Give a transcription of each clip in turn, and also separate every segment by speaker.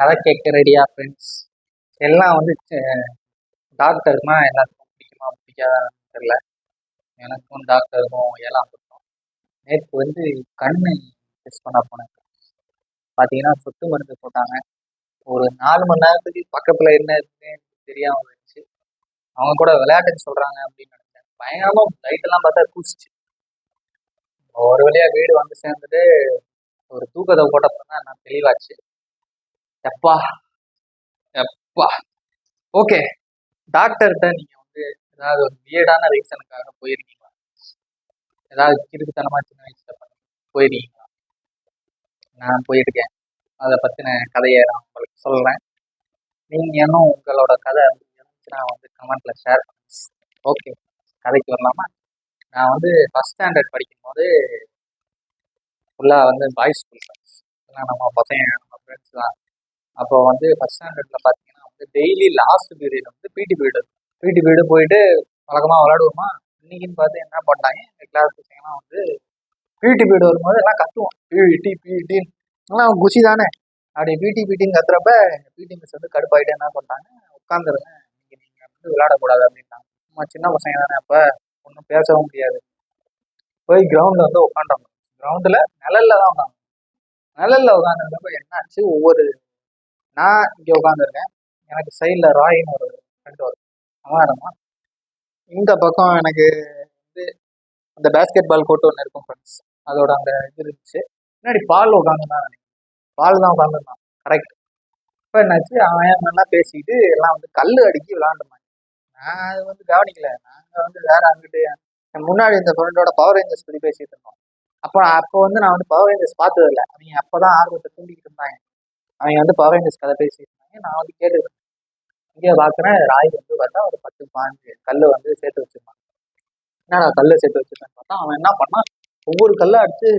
Speaker 1: கதை கேட்க ரெடியா ஃப்ரெண்ட்ஸ்? எல்லாம் வந்து டாக்டர்னா எல்லாத்துக்கும் பிடிக்குமா பிடிக்காதான்னு தெரியல. எனக்கும் டாக்டருக்கும் எல்லாம் பிடிக்கும். நேற்று வந்து கண்ணு டெஸ்ட் பண்ண போனேன். பார்த்தீங்கன்னா சொட்டு மருந்து போட்டாங்க. ஒரு 4 மணி நேரத்துக்கு பக்கத்தில் என்ன இருக்குன்னு தெரியாமல் இருந்துச்சு. அவங்க கூட விளையாட்டுன்னு சொல்கிறாங்க அப்படின்னு நினைச்சேன். பயங்கரமாக லைட்டெல்லாம் பார்த்தா கூசிச்சு. ஒரு வழியாக வீடு வந்து சேர்ந்துட்டு ஒரு தூக்கத்தை போட்டப்போ தான் நான் தெளிவாச்சு. எப்பா எப்பா ஓகே. டாக்டர்கிட்ட நீங்கள் வந்து ஏதாவது ஒரு வியர்டான ரீசனுக்காக போயிருக்கீங்களா? ஏதாவது கிறுக்குத்தனமா சின்ன வயசுல போயிருக்கீங்களா? நான் போயிருக்கேன். அதை பற்றின கதையை நான் உங்களுக்கு சொல்கிறேன். நீங்கள் இன்னும் உங்களோட கதை இருந்துச்சுன்னா வந்து கமெண்ட்டில் ஷேர் பண்ணுங்க. ஓகே, கதைக்கு வரலாமா? நான் வந்து ஃபஸ்ட் ஸ்டாண்டர்ட் படிக்கும்போது ஃபுல்லாக வந்து பாய்ஸ் ஸ்கூல் ஃப்ரெண்ட்ஸ், நம்ம பசங்க நம்ம ஃப்ரெண்ட்ஸ் தான். அப்போ வந்து ஃபஸ்ட் ஸ்டாண்டர்டில் பார்த்தீங்கன்னா வந்து டெய்லி லாஸ்ட் பீரியட் வந்து பிடி பீரியடு போயிட்டு வழக்கமாக விளாடுவோமா. இன்னைக்குன்னு பார்த்து என்ன பண்ணாங்க, எங்கள் கிளாஸ் பசங்கலாம் வந்து பிடி பீரியட் வரும்போது எல்லாம் கத்துவோம், பிடின்னு. எல்லாம் குஷி தானே. அப்படி பிடின்னு கத்துறப்ப பிடி மிஸ் வந்து கடுப்பாயிட்டு என்ன பண்ணிட்டாங்க, உட்காந்துருங்க, நீங்கள் வந்து விளையாடக்கூடாது அப்படின்ட்டாங்க. நம்ம சின்ன பசங்க தானே, அப்போ ஒன்றும் பேசவும் முடியாது. போய் கிரவுண்டில் வந்து உட்காண்டோம். கிரவுண்டில் நிழல்ல தான் உட்காந்து. நிழல்ல உட்காந்துருக்கப்ப என்னாச்சு, நான் இங்கே உட்காந்துருக்கேன், எனக்கு சைடில் ராயின்னு ஒரு ஃப்ரெண்டு வரும், அவன் இடமா இந்த பக்கம் எனக்கு வந்து அந்த பேஸ்கெட் பால் கோர்ட் ஒன்று இருக்கும் ஃப்ரெண்ட்ஸ், அதோட அந்த இது இருந்துச்சு. முன்னாடி பால் உட்காந்துருந்தான், பால் தான் உட்காந்துருந்தான் கரெக்ட். இப்போ என்னாச்சு, அவன் நல்லா பேசிட்டு எல்லாம் வந்து கல் அடிக்கி விளாண்டுமாங்க. நான் அது வந்து கவனிக்கல. நாங்கள் வந்து வேற அங்கிட்டு முன்னாடி இந்த ஃப்ரெண்டோட பவர் ரேஞ்சர்ஸ் பற்றி பேசிட்டு இருந்தோம். அப்போ வந்து நான் வந்து பவர் ரேஞ்சர்ஸ் பார்த்ததில்லை. அவங்க அப்போதான் ஆர்வத்தை தூண்டிக்கிட்டு இருந்தாங்க. அவங்க வந்து பவர் ரேஞ்சர்ஸ் கதை பேசிட்டு இருந்தாங்க. நான் வந்து கேட்டுக்கிறேன். இங்கே பார்க்குறேன், ராய் வந்து பார்த்தா ஒரு 10-15 கல் வந்து சேர்த்து வச்சிருப்பான். என்னடா கல்லை சேர்த்து வச்சிருக்கான்னு பார்த்தா, அவன் என்ன பண்ணான், ஒவ்வொரு கல்லை அடிச்சு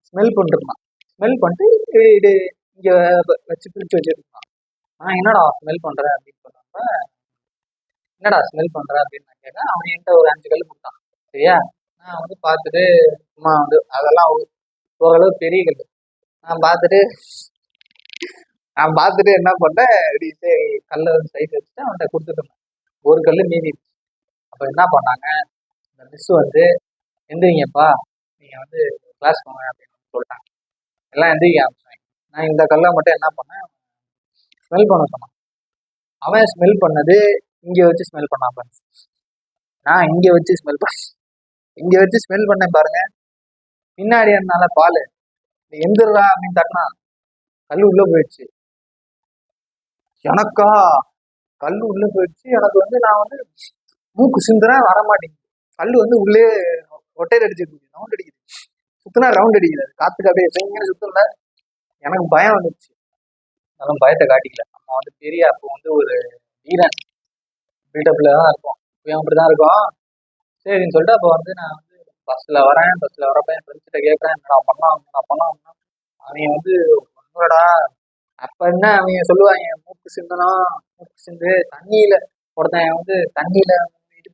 Speaker 1: ஸ்மெல் பண்ணிருந்தான். ஸ்மெல் பண்ணிட்டு இது இங்கே வச்சு பிடிச்சி வச்சிருந்தான். நான் என்னடா ஸ்மெல் பண்ணுறேன் அப்படின்னு சொன்னப்ப, என்னடா ஸ்மெல் பண்ணுறேன் அப்படின்னு நான் கேட்டேன். அவன் என்கிட்ட ஒரு 5 கல் கொடுத்தான். சரியா, நான் வந்து பார்த்துட்டு சும்மா வந்து அதெல்லாம் ஓரளவு பெரிய கல் நான் பார்த்துட்டு என்ன பண்ணேன், இப்படி சரி கல்லை வந்து சைட் வச்சுட்டு அவன்கிட்ட கொடுத்துட்டு இருந்தேன். ஒரு கல் மீதி. அப்போ என்ன பண்ணாங்க, இந்த மிஸ் வந்து எந்திரிங்கப்பா, நீங்கள் வந்து கிளாஸ் போங்க அப்படின்னு சொல்லிட்டாங்க. எல்லாம் எந்திரிக்க ஆரம்பிச்சாங்க. நான் இந்த கல்லை மட்டும் என்ன பண்ணேன், ஸ்மெல் பண்ண சொன்னான். அவன் ஸ்மெல் பண்ணது இங்கே வச்சு ஸ்மெல் பண்ணான். நான் இங்கே வச்சு ஸ்மெல் பண்ணேன் பாருங்க. பின்னாடி என்னால பால் எந்திரா அப்படின்னு தட்டினா கல் உள்ள போயிடுச்சு. எனக்கா கல் உள்ள போயிடுச்சு. எனக்கு வந்து நான் வந்து மூக்கு சிந்துறேன், வரமாட்டேங்குது. கல் வந்து உள்ளே ஒட்டையில் அடிச்சிருக்கு, ரவுண்ட் அடிக்குது. சுத்தினா ரவுண்ட் அடிக்குது, காத்துக்கு அப்படியே சுத்தல. எனக்கு பயம் வந்துடுச்சு. அதெல்லாம் பயத்தை காட்டிக்கல. நம்ம வந்து பெரிய அப்போ வந்து ஒரு வீரன் பில்டப்ல தான் இருக்கும், அப்படிதான் இருக்கும். சரின்னு சொல்லிட்டு அப்போ வந்து நான் வந்து பஸ்ல வரப்ப என் ஃப்ரெண்ட்ஸ்கிட்ட கேட்குறேன், என்னடா பண்ணலாம். அவங்க வந்து ஒன்றுடா. அப்ப என்ன அவங்க சொல்லுவாங்க, மூக்கு சிந்து தண்ணியில ஒருத்தன் வந்து தண்ணியில இது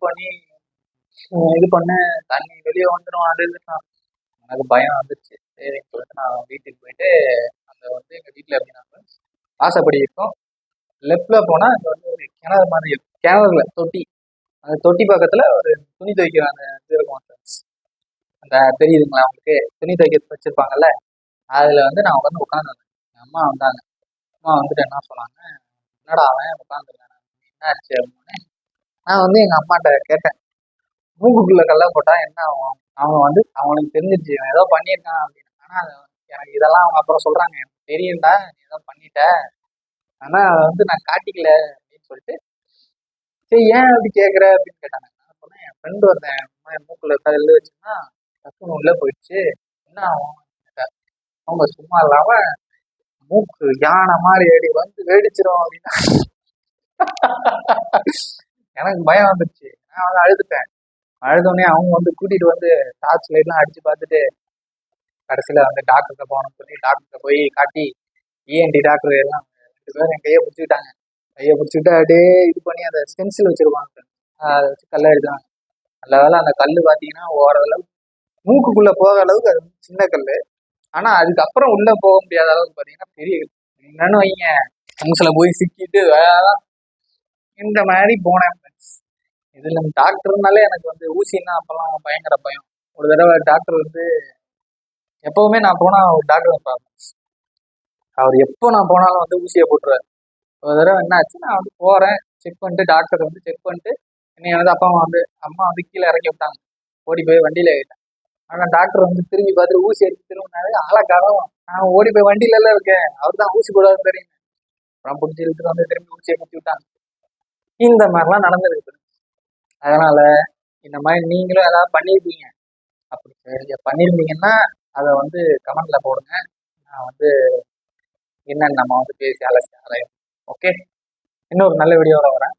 Speaker 1: பண்ணு தண்ணி வெளியே வந்துடும் அது இதுதான். எனக்கு பயம் வந்துருச்சு. சரின்னு சொல்லிட்டு நான் வீட்டுக்கு போயிட்டு, அந்த வந்து எங்க வீட்டுல எப்படின்னா வாசப்படி இருக்கும், லெஃப்ட்ல போனா அங்க வந்து ஒரு கிணறு மாதிரி இருக்கும். கிணறுல தொட்டி, அந்த தொட்டி பக்கத்துல ஒரு துணி துவைக்கிற அந்த இது இருக்கும். அந்த தெரியுதுங்களா உங்களுக்கு, துணி துவைக்க வச்சிருப்பாங்கல்ல, அதுல வந்து நான் வந்து உட்காந்துருந்தேன். என் அம்மா வந்தாங்க. அம்மா வந்துட்டு என்ன சொன்னாங்க, என்னடா அவன் உட்காந்துருக்கான், என்னாச்சு அப்படின்னு. நான் வந்து எங்க அம்மாட்ட கேட்டேன், மூக்குக்குள்ள கல்ல போட்டா என்ன ஆகும்? அவங்க வந்து அவனுக்கு தெரிஞ்சிருச்சு இவன் ஏதோ பண்ணியிருக்கான் அப்படின்னு. ஆனா எனக்கு இதெல்லாம் அவங்க அப்புறம் சொல்றாங்க, எனக்கு தெரியும்டா நீ ஏதோ பண்ணிட்ட, ஆனா அதை வந்து நான் காட்டிக்கல அப்படின்னு சொல்லிட்டு. சரி ஏன் அப்படி கேட்குற அப்படின்னு கேட்டாங்க. நான் சொன்னேன், என் ஃப்ரெண்டு வந்தேன் மூக்குள்ள கல் வச்சுன்னா டக்குன்னு உள்ள போயிடுச்சு, என்ன ஆகும்? அவங்க சும்மா இல்லாம மூக்கு யானை மாதிரி அடி வந்து வெடிச்சிரும் அப்படின்னா. எனக்கு பயம் வந்துருச்சு. நான் வந்து அழுதுட்டேன். அழுதோடனே அவங்க வந்து கூட்டிட்டு வந்து டார்ச் லைட்லாம் அடிச்சு பார்த்துட்டு கடைசியில வந்து டாக்டர்கிட்ட போகணும்னு சொல்லி டாக்டர்கிட்ட போய் காட்டி, இஎன்டி டாக்டர் எல்லாம் 2 பேரும் என் கையை பிடிச்சிக்கிட்டு அப்படியே இது பண்ணி அந்த ஸ்டென்சில் வச்சிருப்பாங்க, அதை வச்சு கல்லை எழுதுவாங்க. நல்ல வேலை அந்த கல் பார்த்தீங்கன்னா ஓரளவு மூக்குக்குள்ள போக அளவுக்கு அது சின்ன கல், ஆனா அதுக்கப்புறம் உள்ள போக முடியாத அளவுக்கு பார்த்தீங்கன்னா பெரிய கல். என்னன்னு வைங்க, மூசில் போய் சிக்கிட்டு இந்த மாதிரி போனேன் ஃப்ரெண்ட்ஸ். இதில் டாக்டர்னாலே எனக்கு வந்து ஊசின்னா அப்போல்லாம் பயங்கர பயம். ஒரு தடவை டாக்டர் வந்து எப்போவுமே நான் போனால் ஒரு டாக்டர் இருப்பார். அவர் எப்போ நான் போனாலும் வந்து ஊசியை போட்டுருவார். ஒரு தடவை என்ன ஆச்சு, நான் வந்து போகிறேன், செக் பண்ணிட்டு டாக்டர் வந்து செக் பண்ணிட்டு என்னை வந்து அம்மா வந்து கீழே இறக்கி விட்டாங்க. ஓடி போய் வண்டியில் ஏறிட்டேன். ஆனால் டாக்டர் வந்து திரும்பி பார்த்துட்டு ஊசி எடுத்து திரும்பினாரு. ஆளை காணோம். நான் ஓடி போய் வண்டியில இருக்கேன், அவர் தான் ஊசி போடாதுன்னு தெரியும். அப்புறம் பிடிச்சி இழுத்துட்டு வந்து திரும்பி ஊசியை குத்தி விட்டாங்க. இந்த மாதிரிலாம் நடந்திருக்கு. அதனால இந்த மாதிரி நீங்களும் ஏதாவது பண்ணியிருப்பீங்க. அப்படி பண்ணியிருந்தீங்கன்னா அதை வந்து கமெண்ட்ல போடுங்க. நான் வந்து என்னன்னு நம்ம வந்து பேசி அலசி ஆராயும். ஓகே, இன்னொரு நல்ல வீடியோவில் வரேன்.